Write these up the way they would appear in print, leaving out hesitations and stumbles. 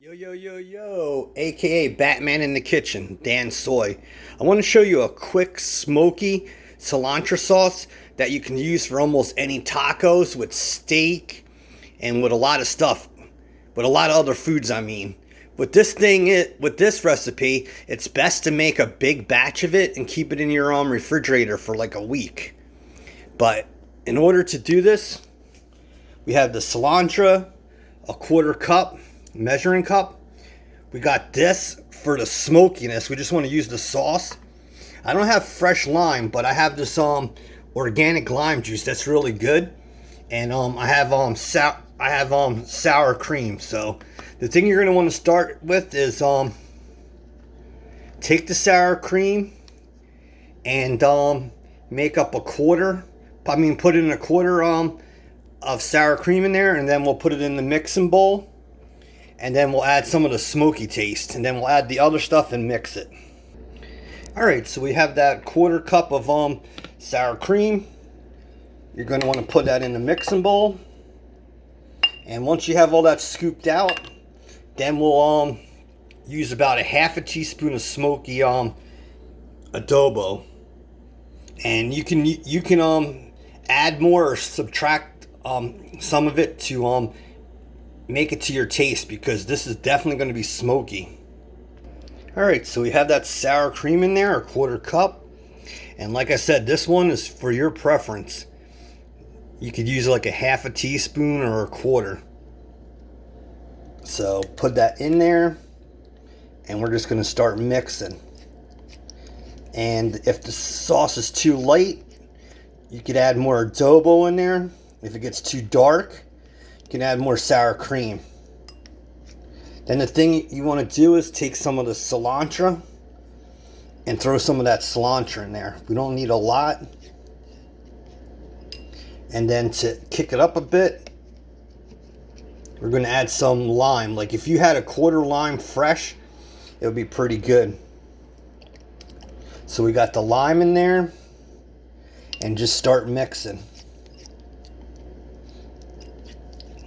Yo, yo, yo, yo, aka Batman in the Kitchen, Dan Soy. I want to show you a quick smoky cilantro sauce that you can use for almost any tacos with steak and with a lot of stuff, with a lot of other foods, I mean. With this recipe, it's best to make a big batch of it and keep it in your refrigerator for like a week. But in order to do this, we have the cilantro, a quarter cup, measuring cup. We got this for the smokiness. We just want to use the sauce. I don't have fresh lime, but I have this organic lime juice that's really good, and I have sour cream. So the thing you're gonna want to start with is take the sour cream and make up a quarter. Put in a quarter of sour cream in there, and then we'll put it in the mixing bowl. And then we'll add some of the smoky taste, and then we'll add the other stuff and mix it. Alright, so we have that quarter cup of sour cream. You're going to want to put that in the mixing bowl. And once you have all that scooped out, then we'll use about a half a teaspoon of smoky adobo. And you can add more or subtract some of it to make it to your taste, because this is definitely going to be smoky. Alright, so we have that sour cream in there, a quarter cup. And like I said, this one is for your preference. You could use like a half a teaspoon or a quarter. So put that in there, and we're just going to start mixing. And if the sauce is too light, you could add more adobo in there. If it gets too dark, you can add more sour cream. Then the thing you want to do is take some of the cilantro and throw some of that cilantro in there. We don't need a lot. And then to kick it up a bit, we're going to add some lime. Like if you had a quarter lime fresh, it would be pretty good. So we got the lime in there, and just start mixing.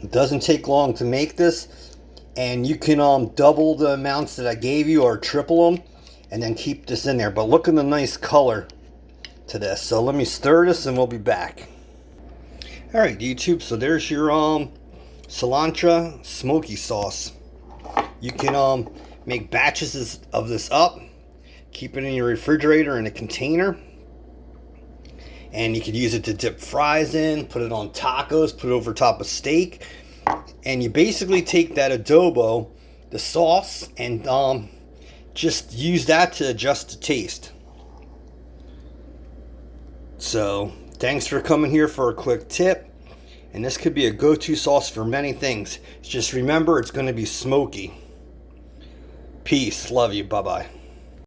It doesn't take long to make this, and you can double the amounts that I gave you or triple them, and then keep this in there. But look at the nice color to this. So let me stir this and we'll be back. Alright YouTube, so there's your cilantro smoky sauce. You can make batches of this up, keep it in your refrigerator in a container, and you could use it to dip fries in, put it on tacos, put it over top of steak. And you basically take that adobo, the sauce, and just use that to adjust the taste. So thanks for coming here for a quick tip. And this could be a go-to sauce for many things. Just remember, it's going to be smoky. Peace. Love you. Bye-bye.